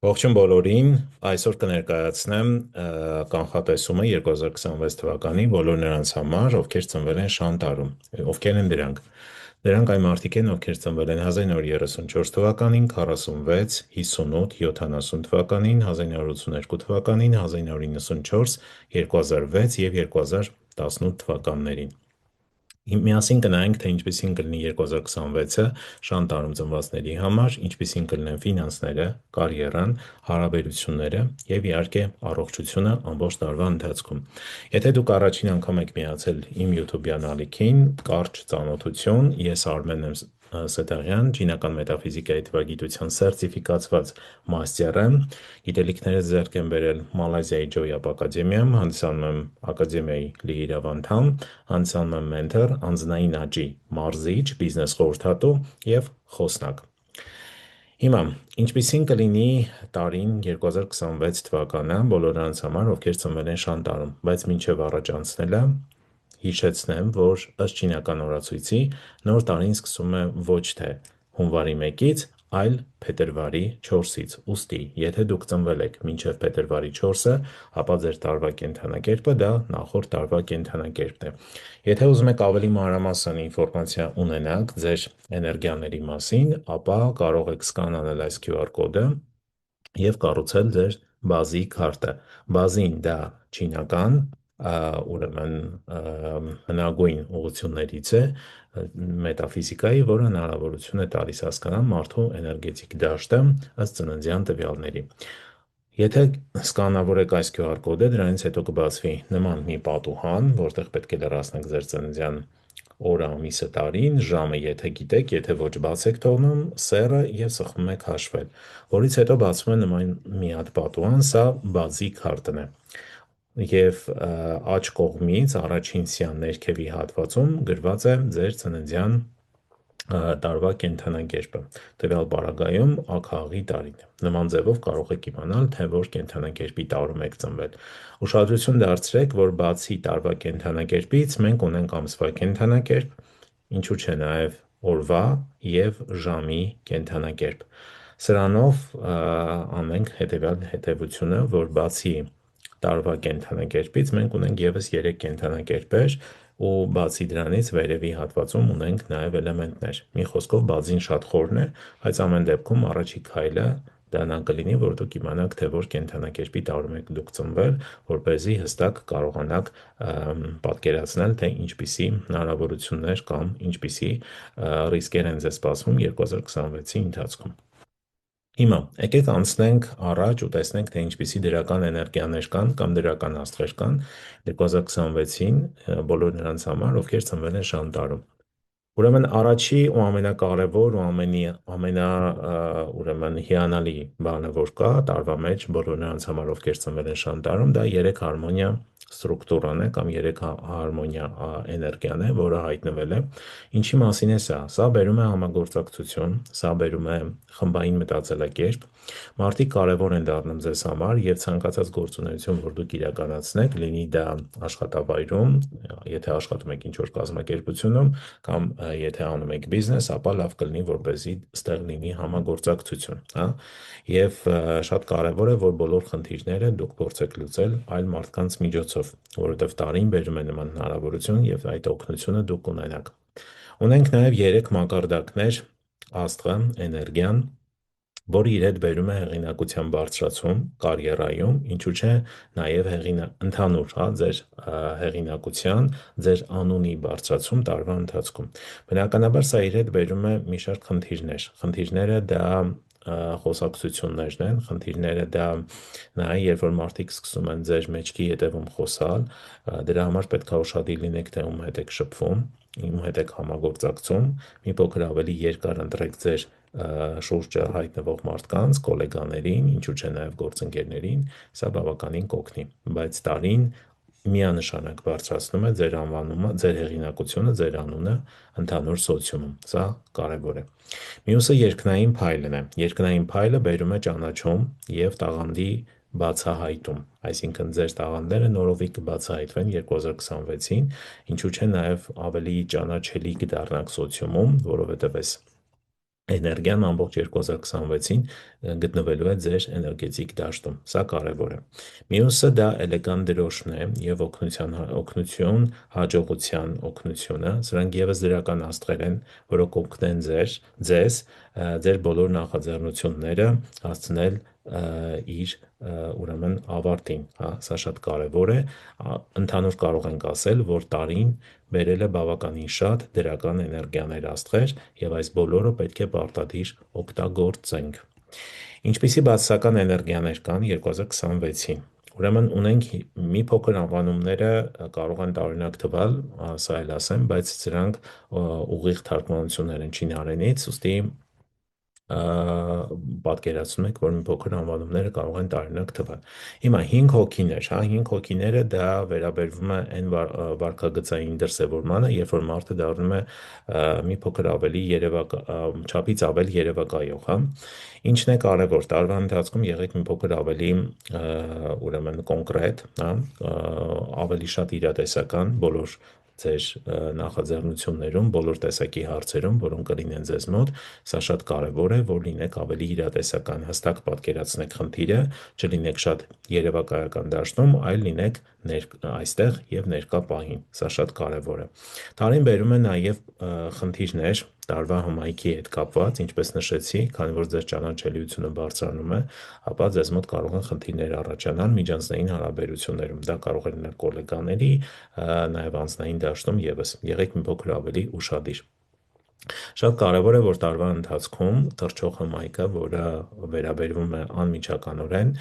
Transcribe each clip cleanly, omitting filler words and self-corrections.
Ողջույն բոլորին, այսօր կներկայացնեմ կանխատեսումը 2026 թվականի բոլոր նրանց համար, ովքեր ծնվել են շան տարում։ Ովքեր են դրանք։ Դրանք այն մարդիկ են, ովքեր ծնվել են 1934 թվականին, 46, 58, 70 թվականին, 1982 թվականին, 1994, 2006 և 2018 թվականներին։ Միասին կնայենք, թե ինչպիսին կլինի 2026-ը շան տարում ծնվածների համար, ինչպիսին կլինեն ֆինանսները, կարիերան, հարաբերությունները և իհարկե առողջությունը ամբողջ տարվա ընթացքում։ Եթե դուք առաջին անգամ եք միացել իմ YouTube-յան ալիքին, կարճ ծանոթություն, ես Արմեն եմ Սետաղյան, ճինական մետաֆիզիկայի թվագիտության սերտիֆիկացված մաստեր եմ, գիտելիքներս ձեռք եմ բերել Մալազիայի Ջոյապ ակադեմիայում, հանդիսանում եմ ակադեմիայի լիիրավ անդամ, հանդիսանում եմ մենթոր, անձնային աճի մարզիչ, բիզնես խորհրդատու և խոսնակ։ Հիմա, ինչպիսին կլինի տարին 2026 թվականը բոլոր նրանց համար, ովքեր ծնվել են շան տարում, բայց մինչև առաջ անցնելը հիշեցնեմ, որ ըստ չինական օրացույցի նոր տարին սկսում է ոչ թե հունվարի 1-ից, այլ փետրվարի 4-ից։ Ուստի, եթե դուք ծնվել եք մինչև փետրվարի 4-ը, ապա ձեր տարվա կենդանակերպը դա նախորդ տարվա կենդանակերպն է։ Եթե ուզում եք ավելի մանրամասն ինֆորմացիա ունենաք ձեր էներգիաների մասին, ապա կարող եք սկանանել այս QR կոդը և կառուցել ձեր բազի քարտը։ Բազին դա չինական, ուրեմն հնագույն ուղղություններից է մետաֆիզիկայի, որը հնարավորություն է տալիս հասկանալ մարդու էներգետիկ դաշտը ըստ ծննդյան տվյալների։ Եթե սկանավորեք այս QR կոդը, դրանից հետո կբացվի նման մի պատուհան, որտեղ պետք է լրացնեք ձեր ծննդյան օրը, ամիսը, տարին, ժամը, եթե գիտեք, եթե ոչ, բաց եք թողնում սեռը և սխմում եք հաշվել, որից հետո բացվում է նման մի հատ պատուհան, սա բազի քարտն է։ Եվ աջ կողմից առաջին սյան ներքևի հատվածում գրված է ձեր ծննդյան տարվա կենդանակերպը, տվյալ պարագայում աքաղի տարին։ Նման ձևով կարող եք իմանալ, թե որ կենդանակերպի տարում եք ծնվել։ Ուշադրություն դարձրեք, որ բացի տարվա կենդանակերպից մենք ունենք ամսվա կենդանակերպ, ինչու՞ չէ նաև օրվա և ժամի կենդանակերպ։ Սրանով անենք հետևյալ հետևությունը, որ բացի տարվա կենդանակերպից մենք ունենք ևս 3 կենդանակերպեր ու բացի դրանից վերևի հատվածում ունենք նաև էլեմենտներ։ Մի խոսքով բազին շատ խորն է, բայց ամեն դեպքում առաջի քայլը դրանք կլինի, որ դուք իմանաք, թե որ կենդանակերպի տարում եք դուք ծնվել, որպեսզի հստակ կարողանաք պատկերացնել, թե ինչպիսի հնարավորություններ կամ ինչպիսի ռիսկեր են ձեզ սպասվում 2026-ի ընթացքում։ Հիմա, եկեք անցնենք առաջ ու տեսնենք, թե ինչպիսի դրական էներգիաներ կան կամ դրական աստղեր կան 2026-ին բոլոր նրանց համար, ովքեր ծնվել են շան տարում։ Ուրեմն առաջի ու ամենակարևոր ու ուրեմն հիանալի բանը, որ կա տարվա մեջ բոլոր նրանց համար, ովքեր ծնվել են շան տարում, դա 3 հարմոնիա ստրուկտուրան է կամ 3 հարմոնիա էներգիան է, որը հայտնվել է։ Ինչի մասին է սա։ Սա բերում է համագործակցություն, սա բերում է խմբային մտածելակերպ։ Մարդիկ կարևոր են դառնում ձեզ համար և ցանկացած գործունեություն, որ դուք իրականացնեք, լինի դա աշխատավայրում, եթե աշխատում եք ինչ-որ կազմակերպությունում կամ եթե անում եք բիզնես, ապա լավ կլինի, որպեսզի ստեղ լինի համագործակցություն, հա։ Եվ շատ կարևոր է, որ բոլոր խնդիրները դուք փորձեք լուծել այլ մարդկանց միջոցով, որովհետև տարին բերում է նման հնարավորություն և այդ օգնությունը դուք կունենաք։ Ունենք նաև 3 մակարդակներ աստղը, էներգիան, որը իր հետ բերում է հեղինակության բարձրացում կարիերայում, ինչու՞ չէ նաև ընդհանուր, հա, ձեր հեղինակության, ձեր անունի բարձրացում տարվա ընթացքում։ Բնականաբար սա իր հետ բերում է մի շարք խնդիրներ։ Խնդիրները դա խոսակցություններն են, խնդիրները դա նա է, երբ որ մարդիկ սկսում են ձեր մեջքի ետևում խոսալ, դրա համար պետք է ուշադիր լինեք, թե ում հետ եք շփվում, ում հետ եք համագործակցում, մի փոքր ավելի երկար ընտրեք ձեր շուրջը հայտնվող մարդկանց, գոլեգաներին, ինչու՞ չէ նաև գործընկերներին, սա բավականին կօգնի, բայց տարին միանշանակ բարձրացնում է ձեր անվանումը, ձեր հեղինակությունը, ձեր անունը ընդհանուր սոցիումում, սա կարևոր է։ Մյուսը երկնային փայլն է։ Երկնային փայլը բերում է ճանաչում և տաղանդի բացահայտում, այսինքն ձեր տաղանդները նորովի կբացահայտվեն 2026-ին, ինչու՞ չէ նաև ավելի ճանաչելի կդառնաք սոցիումում, որովհետև այս էներգիան ամբողջ 2026-ին գտնվելու է ձեր էներգետիկ դաշտում։ Սա կարևոր է։ Մյուսը դա էլեգանտ դրոշն է եւ օգնություն, հաջողության օգնությունը։ Սրանք եւս դրական աստղեր են, որոնք կօգնեն ձեզ ձեր բոլոր նախաձեռնությունները հասցնել իր ուրեմն ավարտին, հա, սա շատ կարևոր է։ Ընդհանուր կարող ենք ասել, որ տարին բերել է բավականին շատ դրական էներգիաներ աստղեր եւ այս բոլորը պետք է պարտադիր օգտագործենք։ Ինչպիսի բացասական էներգիաներ կան 2026-ին։ Ուրեմն ունենք մի փոքր անվանումները կարող են տարօրինակ թվալ, սա էլ ասեմ, բայց սրանք ուղիղ թարգմանություններ են չինարենից, ուստի պատկերացնում եք, որ մի փոքր անվանումները կարող են տարօրինակ թվալ։ Հիմա 5 հոգիներ, հա, 5 հոգիները դա վերաբերվում է այն վարքագծային դրսևորմանը, երբ որ մարդը դառնում է մի փոքր ավելի չափից ավել երևակայող, հա։ Ինչն է կարևոր, տարվա ընթացքում եղեք մի փոքր ավելի ուրեմն կոնկրետ, հա, ավելի շատ իրատեսական բոլոր ձեր նախաձեռնություններում, բոլոր տեսակի հարցերում, որոնք կլինեն ձեզ մոտ, սա շատ կարևոր է, որ լինեք ավելի իրատեսական, հստակ պատկերացնեք խնդիրը, չլինեք շատ երևակայական դաշտում, այլ լինեք այստեղ եւ ներկա պահին, սա շատ կարևոր է։ Տարին բերում է նաեւ խնդիրներ տարվա հմայքի հետ կապված, ինչպես նշեցի, քանի որ ձեր ճանաչելիությունը բարձրանում է, ապա ձեզ մոտ կարող են խնդիրներ առաջանալ միջանձնային հարաբերություններում։ Դա կարող է լինել գոլեգաների, նաև անձնային դաշտում եւս։ Եղեք մի փոքր ավելի ուշադիր։ Շատ կարևոր է, որ տարվա ընթացքում թռչող հմայքը, որը վերաբերվում է անմիջականորեն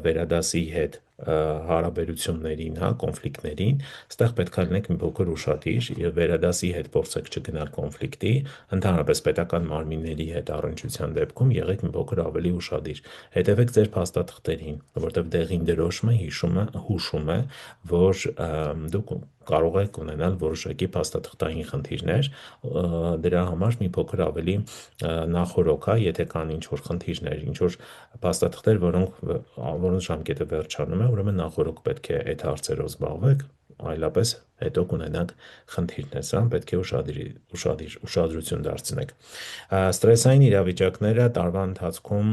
վերադասի հետ հարաբերություններին, հա, կոնֆլիկտներին, այստեղ պետք է լինեք մի փոքր ուշադիր եւ վերադասի հետ փորձեք չգնալ կոնֆլիկտի, ընդհանրապես պետական մարմինների հետ առնչության դեպքում եղեք մի փոքր ավելի ուշադիր։ Հետևեք ձեր փաստաթղթերին, որտեղ դեղին դրոշը հուշում է, որ դուք կարող եք ունենալ որոշակի փաստաթղթային խնդիրներ, դրա համար մի փոքր ավելի նախորոք, հա, եթե կան ինչ-որ խնդիրներ, ինչ-որ փաստաթղթեր, որոնց ժամկետը վերջանում է, ուրեմն նախորոք պետք է այդ հարցերով զբաղվեք, այլապես հետո կունենաք խնդիրներ, սրան պետք է ուշադրություն դարձնեք։ Ստրեսային իրավիճակները տարվա ընթացքում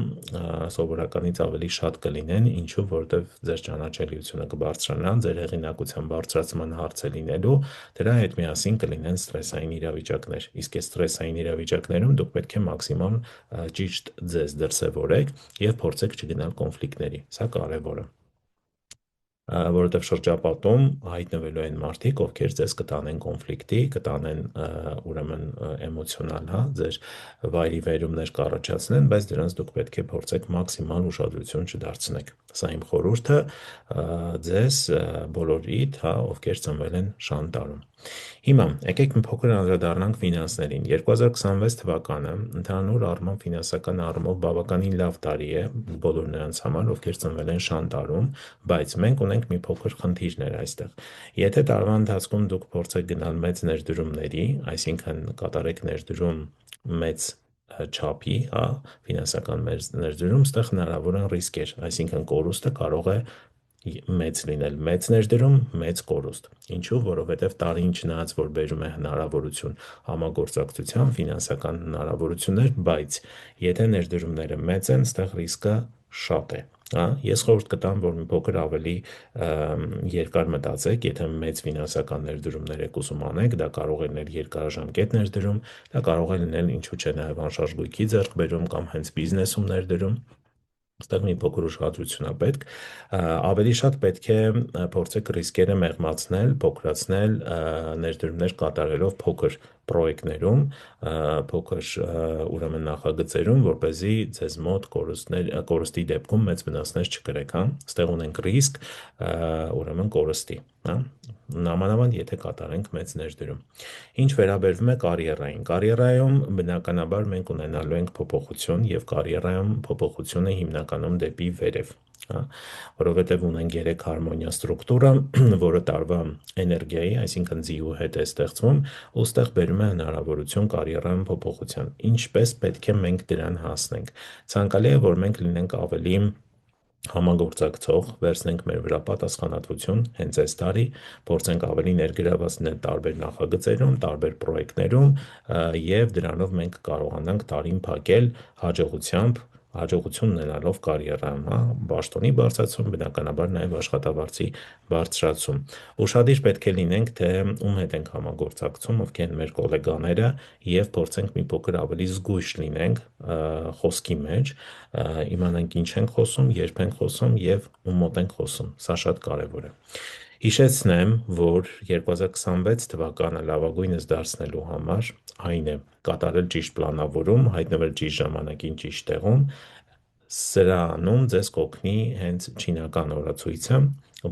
սովորականից ավելի շատ կլինեն, ինչու, որտեղ ձեր ճանաչելիությունը կբարձրանա, ձեր հեղինակության բարձրացման հարցը լինելու, դրա հետ միասին կլինեն ստրեսային իրավիճակներ։ Իսկ այս ստրեսային իրավիճակներում դուք պետք է մաքսիմալ ճիշտ ձեզ դրսևորեք եւ փորձեք չգնալ կոնֆլիկտների։ Սա կարևոր է, որովհետև շրջապատում հայտնվելու են մարդիկ, ովքեր ձեզ կտանեն կոնֆլիկտի, կտանեն ուրեմն էմոցիոնալ, հա, ձեր վայրի վերումներ կառաջացնեն, բայց դրանց դուք պետք է փորձեք մաքսիմալ ուշադրություն չդարձնեք։ Սա իմ խորհուրդը ձեզ բոլորիդ, հա, ովքեր ծնվել են շան տարում։ Հիմա եկեք մի փոքր անդրադառնանք ֆինանսներին։ 2026 թվականը ընդհանուր առմամբ ֆինանսական առումով բավականին լավ տարի է բոլոր նրանց համար, ովքեր ծնվել են շան տարում, բայց մենք ունենք մի փոքր խնդիրներ այստեղ։ Եթե տարվա ընթացքում դուք փորձեք գնալ մեծ ներդրումների, այսինքն կատարեք ներդրում մեծ չափի, հա, ֆինանսական ներդրում, ստեղ հնարավոր են ռիսկեր, այսինքն կորուստը կարող է մեծ լինել, մեծ ներդրում, մեծ կորուստ։ Ինչու, որովհետև տարին չնայած որ բերում է հնարավորություն համագործակցության, ֆինանսական հնարավորություններ, բայց եթե ներդրումները մեծ են, ստեղ ռիսկը շատ է, հա։ Ես խորհուրդ կտամ, որ մի փոքր ավելի երկար մտածեք, եթե մեծ ֆինանսական ներդրումներ եք ուզում անեք, դա կարող է լինել երկարաժամկետ ներդրում, դա կարող է լինել ինչու՞ չէ նաև անշարժ գույքի ձեռքբերում կամ հենց բիզնեսում ներդրում, այստեղ մի փոքր ուշադրություն է պետք, ավելի շատ պետք է փորձեք ռիսկերը մեղմացնել, փոքրացնել ներդրումներ կատարելով փոքր պրոյեկտներում, փոքր ուրեմն նախագծերում, որ เป զի ձեզ մոտ կորստի դեպքում մեծ վնասներ չկրեք, հա, այստեղ ունենք ռիսկ, ուրեմն կորստի, հա, նամանավանդ եթե կատարենք մեծ ներդրում։ Ինչ վերաբերվում է կարիերայում բնականաբար մենք ունենալու ենք փոփոխություն եւ կարիերայում փոփոխությունը հիմնականում դեպի վերև, հա, որովհետև ունենք 3 հարմոնիա ստրուկտուրա, որը տարվա էներգիայի, այսինքն ձիու հետ է ստեղծվում, ու ստեղ բերում է հնարավորություն կարիերայում փոփոխության։ Ինչպես պետք է մենք դրան հասնենք։ Ցանկալի է, որ մենք լինենք ավելի համագործակցող, վերցնենք մեր վրա պատասխանատվություն հենց այս տարի, փորձենք ավելի ներգրավված լինել տարբեր նախագծերում, տարբեր պրոյեկտներում եւ դրանով մենք կարողանանք տարին փակել հաջողություն ունենալով կարիերայում, հա, բաշխտոնի բարձրացում, բնականաբար նաև աշխատավարձի բարձրացում։ Ուշադիր պետք է լինենք, թե ում հետ ենք համագործակցում, ովքեր են մեր գոլեգաները, եւ փորձենք մի փոքր ավելի զգույշ լինենք խոսքի մեջ, իմանանք ինչ ենք խոսում, երբ ենք խոսում եւ ում մոտ ենք խոսում։ Սա շատ կարեւոր է։ Հիշեցնեմ, որ 2026 թվականը լավագույնս դարձնելու համար այն է կատարել ճիշտ պլանավորում, հայտնվել ճիշտ ժամանակին, ճիշտ տեղում, սրանում ձեզ կօգնի հենց չինական օրացույցը,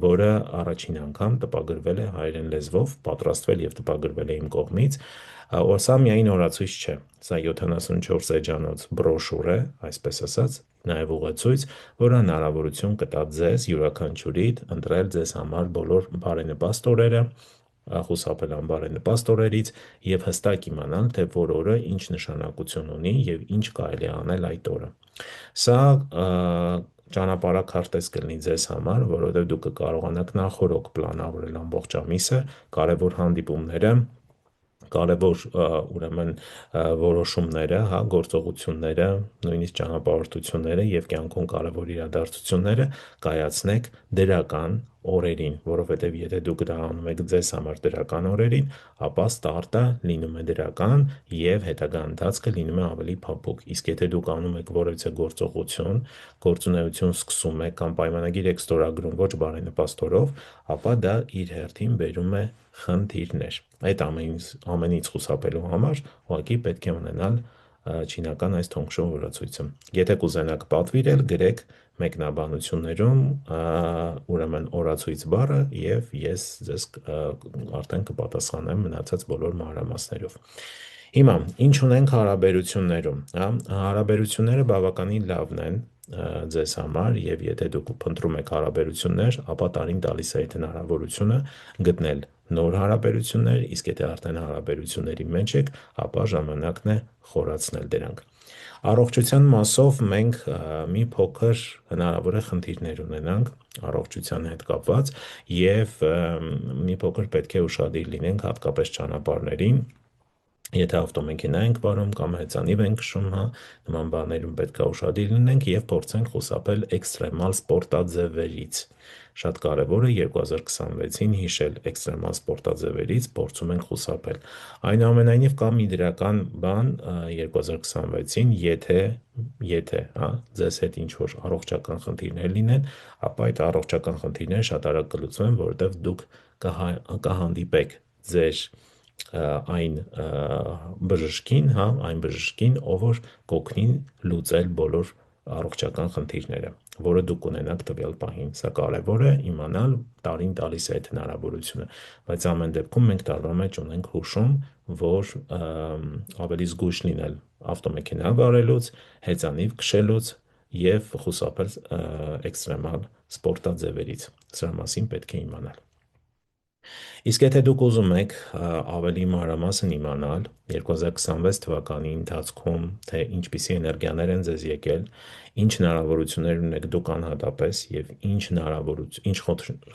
որը առաջին անգամ տպագրվել է հայերեն լեզվով, պատրաստվել եւ տպագրվել է իմ կողմից, սա միայն օրացույց չէ, սա 74 էջանոց բրոշուր է, այսպես ասած, նաև ուղեցույց, որը հնարավորություն կտա ձեզ յուրաքանչյուրիդ ընտրել ձեզ համար բոլոր բարենպաստ օրերը, խուսափել անբարենպաստ օրերից եւ հստակ իմանալ, թե որ օրը ինչ նշանակություն ունի եւ ինչ կարելի է անել այդ օրը։ Սա ճանապարհաքարտեզ կլինի ձեզ համար, որովհետեւ դուք կկարողանաք նախորոք պլանավորել ամբողջ ամիսը, կարևոր հանդիպումները, կարևոր ուրեմն որոշումները, հա, գործողությունները, նույնիսկ ճանապարհորդությունները եւ կյանքում կարևոր իրադարձությունները կայացնեք դրական օրերին, որովհետեւ եթե դուք դա անում եք ձեզ համար դրական օրերին, ապա ստարտը լինում է դրական եւ հետագա ընթացքը լինում է ավելի փափուկ։ Իսկ եթե դուք անում եք որևիցե գործունեություն սկսում եք կամ պայմանագիր եք ստորագրում ոչ բարենպաստ օրով, ապա դա իր հերթին բերում է խնդիրներ։ Այդ ամենից խուսափելու համար ուղղակի պետք է ունենալ չինական այս թոնգշոու օրացույցը։ Եթե կուզենաք պատվիրել, գրեք մեկնաբանություններում ուրեմն օրացույց բառը եւ ես ձեզ արդեն կպատասխանեմ մնացած բոլոր մանրամասներով։ Հիմա ինչ ունենք հարաբերություններում, հա, հարաբերությունները բավականին լավն են ձեզ համար եւ եթե դուք փնտրում եք հարաբերություններ, ապա տարին տալիս է այդ հնարավորությունը գտնել նոր հարաբերություններ, իսկ եթե արդեն հարաբերությունների մեջ եք, ապա ժամանակն է խորացնել դրանք։ Առողջության մասով մենք մի փոքր հնարավոր է խնդիրներ ունենանք առողջության հետ կապված եւ մի փոքր պետք է ուշադիր լինենք հատկապես ճանապարհներին, եթե ավտոմեքենա ենք վարում կամ հեծանիվ ենք քշում, հա, նման բաներում պետք է ուշադիր լինենք եւ փորձենք խուսափել էքստրեմալ սպորտաձևերից։ Շատ կարևոր է 2026-ին հիշել էքստրեմալ սպորտաձևերից, փորձում ենք խուսափել։ Այնուամենայնիվ կա մի դրական բան 2026-ին, եթե, հա, ձեզ հետ ինչ որ առողջական խնդիրներ լինեն, ապա այդ առողջական խնդիրները շատ արագ կլուծվեն, որովհետեւ դուք կհանդիպեք ձեր այն բժշկին, հա, այն բժշկին, ով որ կօգնի լուծել բոլոր առողջական խնդիրները, որը դուք ունենաք տվյալ պահին։ Սա կարևոր է իմանալ, տարին տալիս է այդ հնարավորությունը, բայց ամեն դեպքում մենք տարվա մեջ ունենք հուշում, որ ավելի զգույշ լինել ավտոմեքենա վարելուց, հեծանիվ քշելուց եւ խուսափել էքստրեմալ սպորտաձևերից։ Սրա մասին պետք է իմանալ։ Իսկ եթե դուք ուզում եք ավելի մանրամասն իմանալ 2026 թվականի ընթացքում, թե ինչպիսի էներգիաներ են ձեզ եկել, ինչ հնարավորություններ ունեք դուք անհատապես եւ ինչ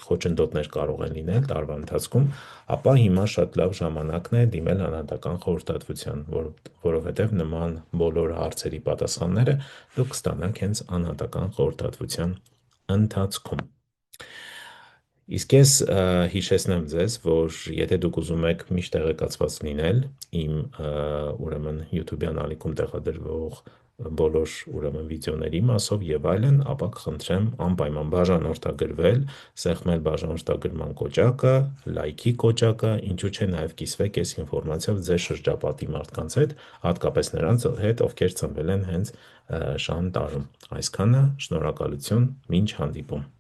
խոչընդոտներ կարող են լինել տարվա ընթացքում, ապա հիմա շատ լավ ժամանակն է դիմել անհատական խորհրդատվության, որովհետեւ նման բոլոր հարցերի պատասխանները դուք կստանաք հենց անհատական խորհրդատվության ընթացքում։ Իսկ ես հիշեցնեմ ձեզ, որ եթե դուք ուզում եք միշտ տեղեկացված լինել իմ ուրեմն YouTube-յան ալիքում տեղադրվող բոլոր ուրեմն վիդեոների մասով եւ այլն, ապա կխնդրեմ անպայման բաժանորդագրվել, սեղմել բաժանորդագրման կոճակը, լայքի կոճակը, ինչու՞ չէ նաեւ կիսվեք այս ինֆորմացիայով ձեր շրջապատի մարդկանց հետ, հատկապես նրանց հետ, ովքեր ծնվել են հենց շան տարում։ Այսքանը, շնորհակալություն, մինչ հանդիպում։